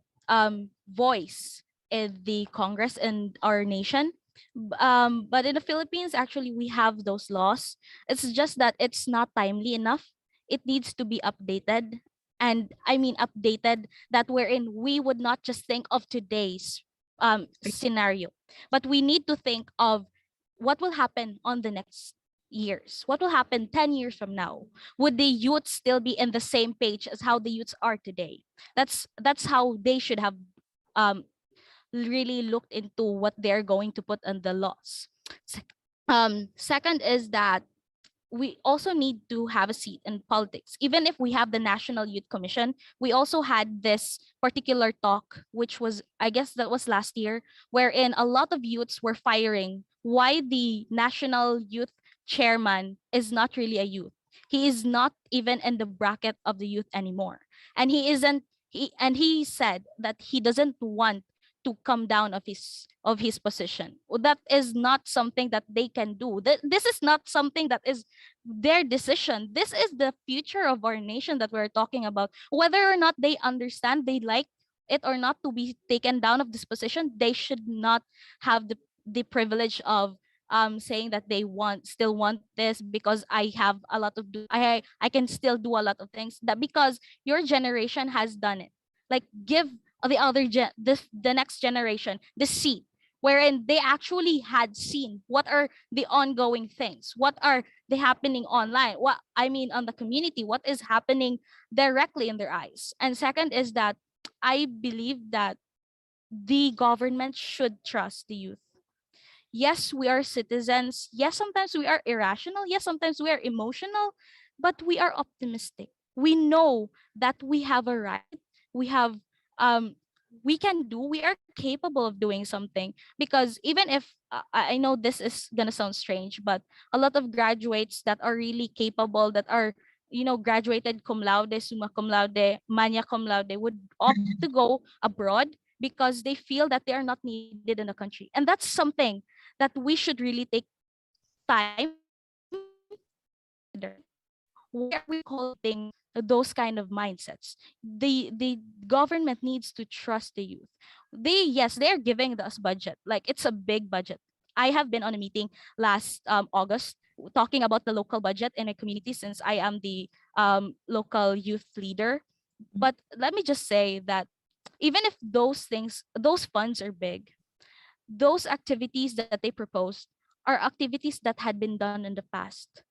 voice in the Congress and our nation. But in the Philippines, actually, we have those laws. It's just that it's not timely enough. It needs to be updated. And I mean, updated that wherein we would not just think of today's scenario, but we need to think of what will happen on the next years. What will happen 10 years from now? Would the youth still be in the same page as how the youths are today? That's how they should have um really looked into what they're going to put on the laws. Second is that we also need to have a seat in politics. Even if we have the National Youth Commission, we also had this particular talk, which was, I guess that was last year, wherein a lot of youths were firing why the National Youth Chairman is not really a youth. He is not even in the bracket of the youth anymore. And he said that he doesn't want to come down of his position. Well, that is not something that they can do. This is not something that is their decision. This is the future of our nation that we're talking about. Whether or not they understand, they like it or not to be taken down of this position, they should not have the privilege of saying that they still want this because I have a lot of I can still do a lot of things, that because your generation has done it. Like, give the next generation the seat wherein they actually had seen what are the ongoing things, what are the happening online, what I mean on the community, what is happening directly in their eyes. And second is that I believe that the government should trust the youth. Yes, we are citizens. Yes, sometimes we are irrational. Yes, sometimes we are emotional, but we are optimistic. We know that we have a right. We have we can do, we are capable of doing something, because even if I know this is going to sound strange, but a lot of graduates that are really capable, that are, graduated cum laude, summa cum laude, magna cum laude, would opt to go abroad because they feel that they are not needed in the country. And that's something that we should really take time to consider. Why are we cultivating those kind of mindsets? The government needs to trust the youth. Yes, they're giving us budget, like it's a big budget. I have been on a meeting last August talking about the local budget in a community, since I am the local youth leader. But let me just say that even if those funds are big, those activities that they proposed are activities that had been done in the past.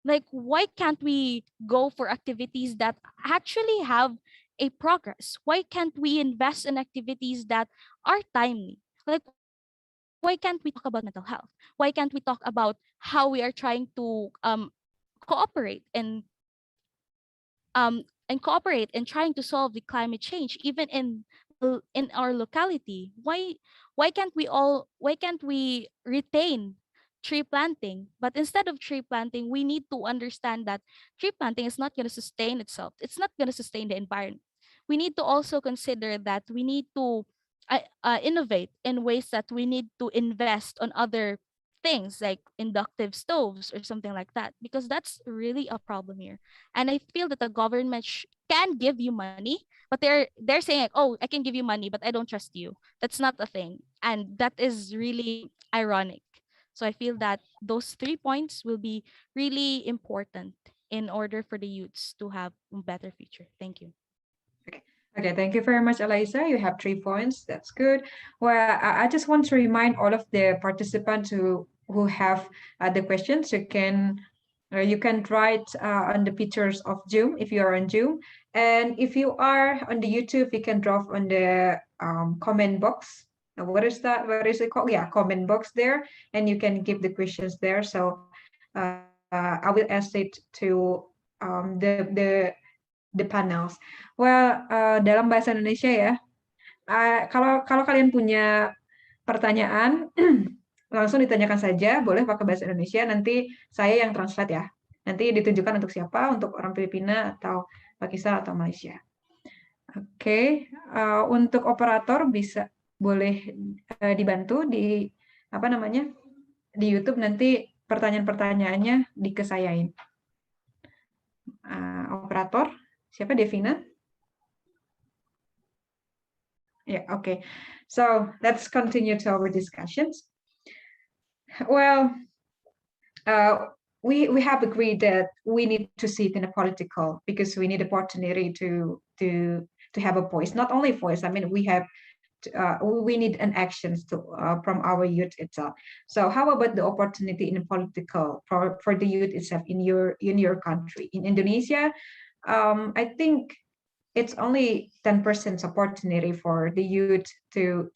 Like, why can't we go for activities that actually have a progress? Why can't we invest in activities that are timely? Like, why can't we talk about mental health? Why can't we talk about how we are trying to cooperate and cooperate in trying to solve the climate change, even in our locality? Why can't we retain tree planting? But instead of tree planting, we need to understand that tree planting is not going to sustain itself. It's not going to sustain the environment. we need to also consider that we need to innovate in ways that we need to invest on other things like inductive stoves or something like that, because that's really a problem here. And I feel that the government can give you money, but they're saying like, oh, I can give you money but I don't trust you. That's not a thing, and that is really ironic. So I feel that those 3 points will be really important in order for the youths to have a better future. Thank you. Okay. Okay, thank you very much, Eliza. You have 3 points. That's good. Well, I just want to remind all of the participants who have the questions. You can write on the pictures of Zoom if you are on Zoom, and if you are on the YouTube, you can drop on the comment box. What is that? What is it called? Yeah, comment box there, and you can give the questions there. So I will ask it to the panels. Well, dalam bahasa Indonesia ya. Kalau kalau kalian punya pertanyaan, langsung ditanyakan saja. Boleh pakai bahasa Indonesia. Nanti saya yang translate ya. Nanti ditunjukkan untuk siapa, untuk orang Filipina atau Pakistan atau Malaysia. Oke, untuk operator bisa boleh dibantu di apa namanya di YouTube, nanti pertanyaan-pertanyaannya dikesayain. Operator, siapa? Devina? Yeah, okay. So let's continue to our discussions. Well, we have agreed that we need to sit in a political, because we need opportunity to have a voice. Not only voice. I mean, we need an actions from our youth itself. So how about the opportunity in political for the youth itself in your country? In Indonesia, I think it's only 10% opportunity for the youth to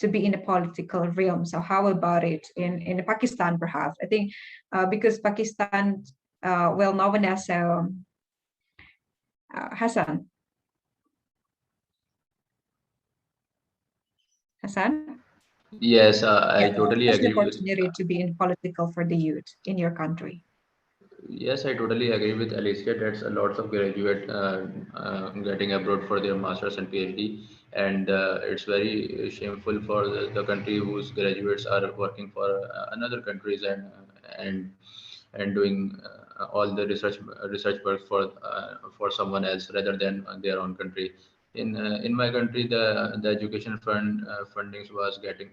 be in the political realm. So how about it in Pakistan, perhaps? I think because Pakistan, well known as Hassan. Hassan? Yes, I Yeah, totally what's the agree with. opportunity to be in political for the youth in your country? Yes, I totally agree with Alicia. That's a lots of graduate getting abroad for their masters and PhD, and it's very shameful for the country whose graduates are working for another countries and and doing all the research work for someone else rather than their own country. In my country, the education fundings was getting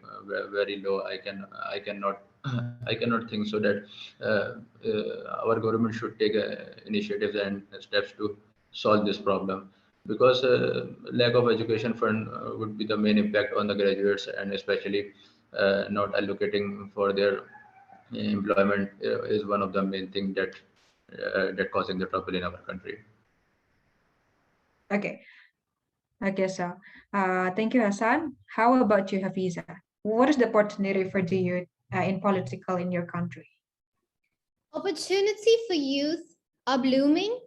very low. I cannot I cannot think so that our government should take initiatives and steps to solve this problem, because lack of education fund would be the main impact on the graduates, and especially not allocating for their employment is one of the main thing that causing the trouble in our country. Okay. Okay, so thank you, Hassan. How about you, Hafiza? What is the opportunity for the youth in political in your country? Opportunity for youth are blooming.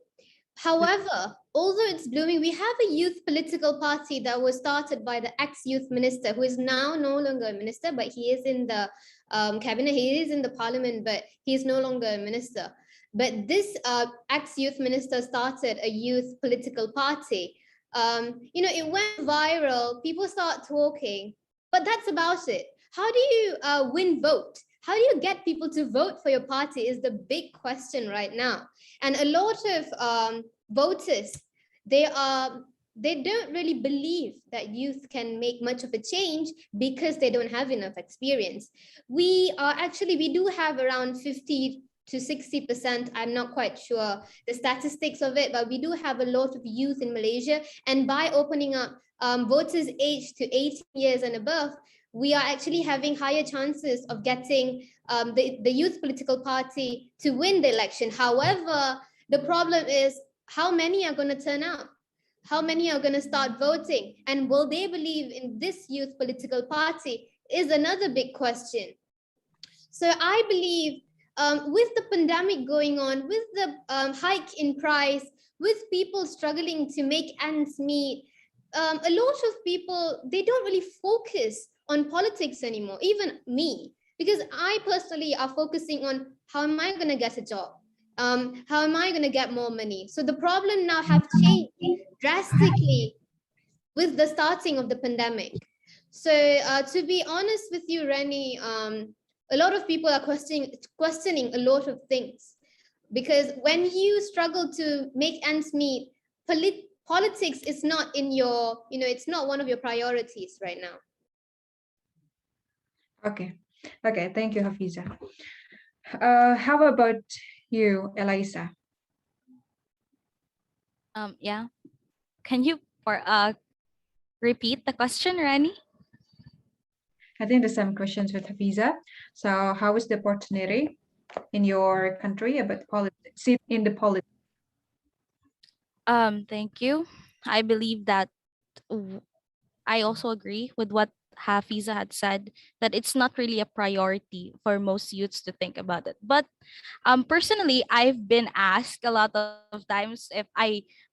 However, although it's blooming, we have a youth political party that was started by the ex-youth minister, who is now no longer a minister, but he is in the cabinet, he is in the parliament, but he is no longer a minister. But this ex-youth minister started a youth political party. It went viral, people start talking, but that's about it. How do you win vote? How do you get people to vote for your party is the big question right now. And a lot of voters, they don't really believe that youth can make much of a change because they don't have enough experience. We do have around 50 to 60%. I'm not quite sure the statistics of it, but we do have a lot of youth in Malaysia. And by opening up voters aged to 18 years and above, we are actually having higher chances of getting the youth political party to win the election. However, the problem is how many are going to turn out? How many are going to start voting? And will they believe in this youth political party is another big question. So I believe with the pandemic going on, with the hike in price, with people struggling to make ends meet, a lot of people, they don't really focus on politics anymore, even me, because I personally are focusing on how am I going to get a job? How am I going to get more money? So the problem now have changed drastically with the starting of the pandemic. So to be honest with you, Rennie, a lot of people are questioning a lot of things, because when you struggle to make ends meet, politics is not in your, it's not one of your priorities right now. Okay. Okay. Thank you, Hafiza. How about you, Eliza? Yeah. Can you repeat the question, Rani? I think the same questions with Hafiza. So, how is the opportunity in your country about politics? Sit in the politics. Thank you. I believe that w- I also agree with what Hafiza had said, that it's not really a priority for most youths to think about it. But personally, I've been asked a lot of times if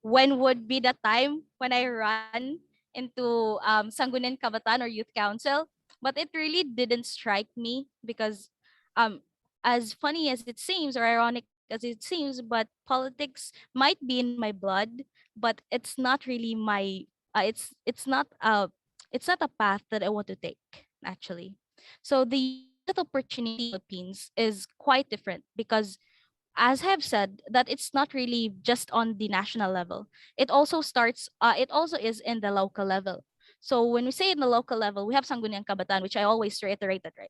when would be the time when I run into Sangguniang Kabataan or Youth Council, but it really didn't strike me because um as funny as it seems or ironic as it seems, but politics might be in my blood, but it's not really my it's not a path that I want to take, actually. So the youth opportunity in the Philippines is quite different because, as I have said, that it's not really just on the national level. It also is in the local level. So when we say in the local level, we have Sangguniang Kabataan, which I always reiterated, right?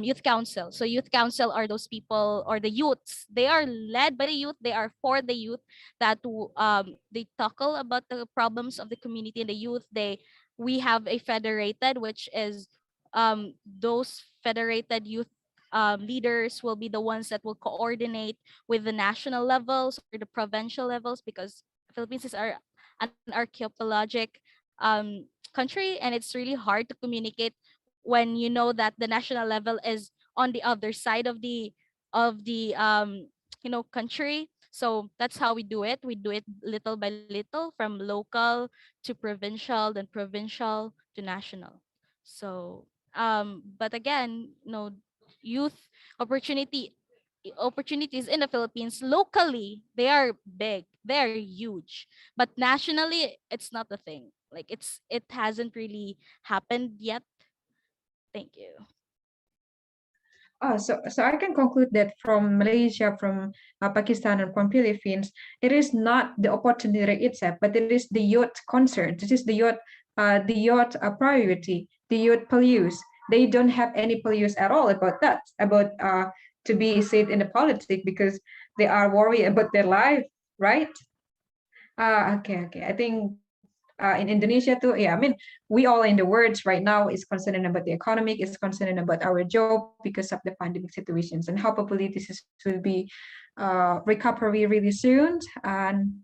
Youth council. So youth council are those people or the youths. They are led by the youth. They are for the youth they tackle about the problems of the community and the youth. We have a federated, which is those federated youth leaders will be the ones that will coordinate with the national levels or the provincial levels, because Philippines is an archipelagic country, and it's really hard to communicate when you know that the national level is on the other side of the country. So that's how we do it. We do it little by little, from local to provincial, then provincial to national. So but again, youth opportunity opportunities in the Philippines locally, they are big, they're huge, but nationally it's not a thing. Like it hasn't really happened yet. Thank you. So I can conclude that from Malaysia, from Pakistan, and from Philippines, it is not the opportunity itself, but it is the youth concern. This is the youth priority, the youth police. They don't have any police at all about that, about to be said in the politics, because they are worried about their life, right? Okay. I think in Indonesia too. Yeah, I mean, we all in the words right now is concerned about the economic, is concerned about our job because of the pandemic situations, and hopefully will be recovery really soon. And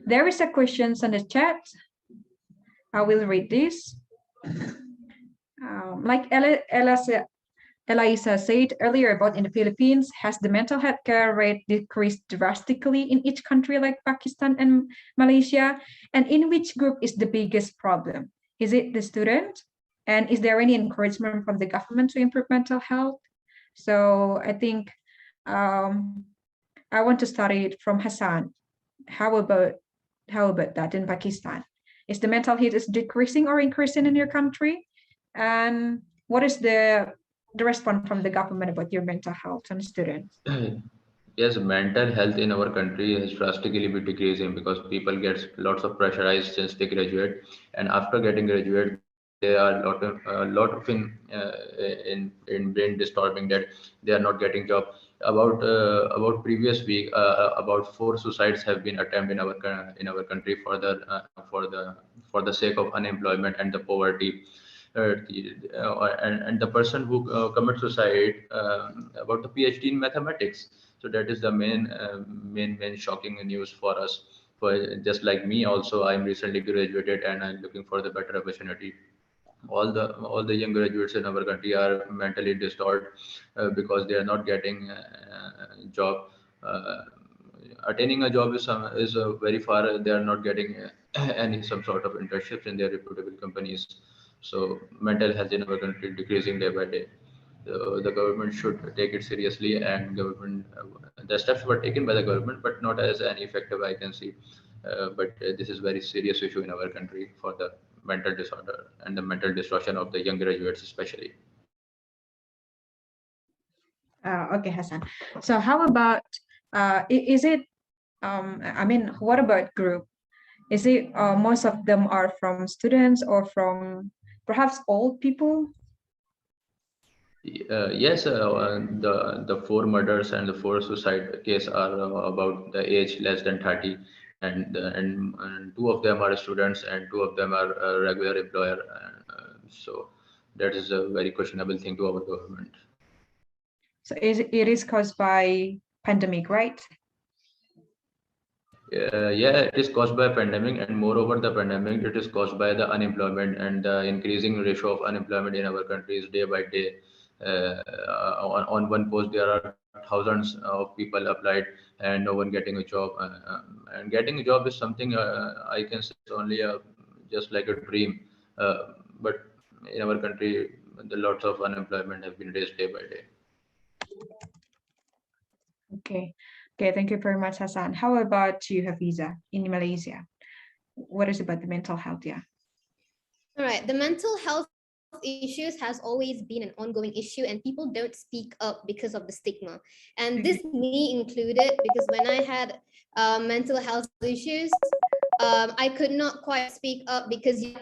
there is a questions on the chat. I will read this. Like Eliza said earlier about in the Philippines, has the mental health care rate decreased drastically in each country like Pakistan and Malaysia? And in which group is the biggest problem? Is it the student? And is there any encouragement from the government to improve mental health? So I think um, I want to study it from Hassan. How about that in Pakistan? Is the mental health is decreasing or increasing in your country? And what is the response from the government about your mental health and students? Yes, mental health in our country has drastically been decreasing because people get lots of pressurized since they graduate, and after getting graduate, they are a lot of in brain disturbing that they are not getting job. About previous week, about four suicides have been attempted in our country for the sake of unemployment and the poverty. And the person who commits suicide about the PhD in mathematics. So that is the main shocking news for us. For just like me, also I'm recently graduated and I'm looking for the better opportunity. All the young graduates in our country are mentally disturbed because they are not getting job. Uh, Attaining a job is very far. They are not getting any some sort of internships in their reputable companies. So mental health in our country decreasing day by day. the government should take it seriously, and the steps were taken by the government, but not as an effective I can see. But this is very serious issue in our country for the mental disorder and the mental distortion of the young graduates, especially. Okay, Hassan. So how about is it I mean, what about group? Is it most of them are from students or from perhaps old people? Yes, the four murders and the four suicide case are about the age less than 30, and two of them are students and two of them are regular employer. So that is a very questionable thing to our government. So it is caused by pandemic, right? Yeah, it is caused by pandemic, and moreover, the pandemic it is caused by the unemployment and the increasing ratio of unemployment in our countries day by day. On one post, there are thousands of people applied, and no one getting a job. And getting a job is something I can say is only just like a dream. But in our country, the lots of unemployment have been raised day by day. Okay. Okay, thank you very much, Hassan. How about you, Hafiza, in Malaysia? What is about the mental health? Yeah. All right, the mental health issues has always been an ongoing issue, and people don't speak up because of the stigma. And this me included, because when I had mental health issues, I could not quite speak up because you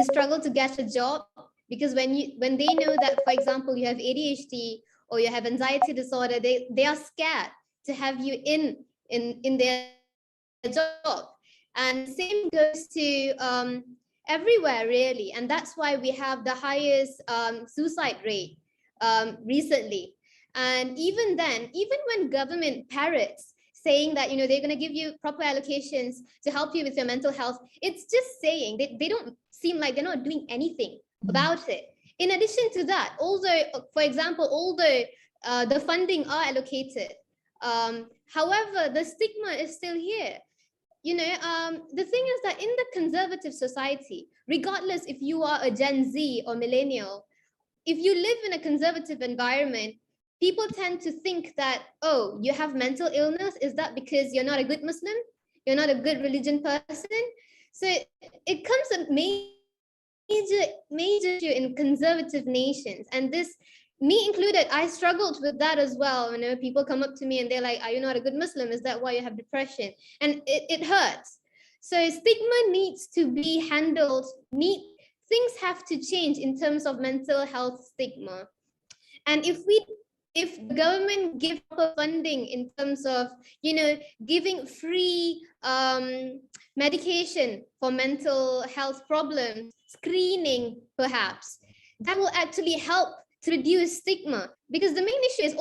struggle to get a job, because when they know that, for example, you have ADHD or you have anxiety disorder, they are scared to have you in their job. And same goes to everywhere, really. And that's why we have the highest suicide rate recently. And even then, even when government parrots saying that, they're going to give you proper allocations to help you with your mental health, it's just saying. They don't seem like they're not doing anything about it. In addition to that, although, for example, the funding are allocated, however, the stigma is still here. The thing is that in the conservative society, regardless if you are a Gen Z or millennial, if you live in a conservative environment, people tend to think that, oh, you have mental illness. Is that because you're not a good Muslim? You're not a good religion person? So it comes a major issue in conservative nations. And this, me included, I struggled with that as well. People come up to me and they're like, are you not a good Muslim? Is that why you have depression? And it hurts. So stigma needs to be handled. Things have to change in terms of mental health stigma. And if the government give proper funding in terms of, giving free medication for mental health problems, screening perhaps, that will actually help to reduce stigma. Because the main issue is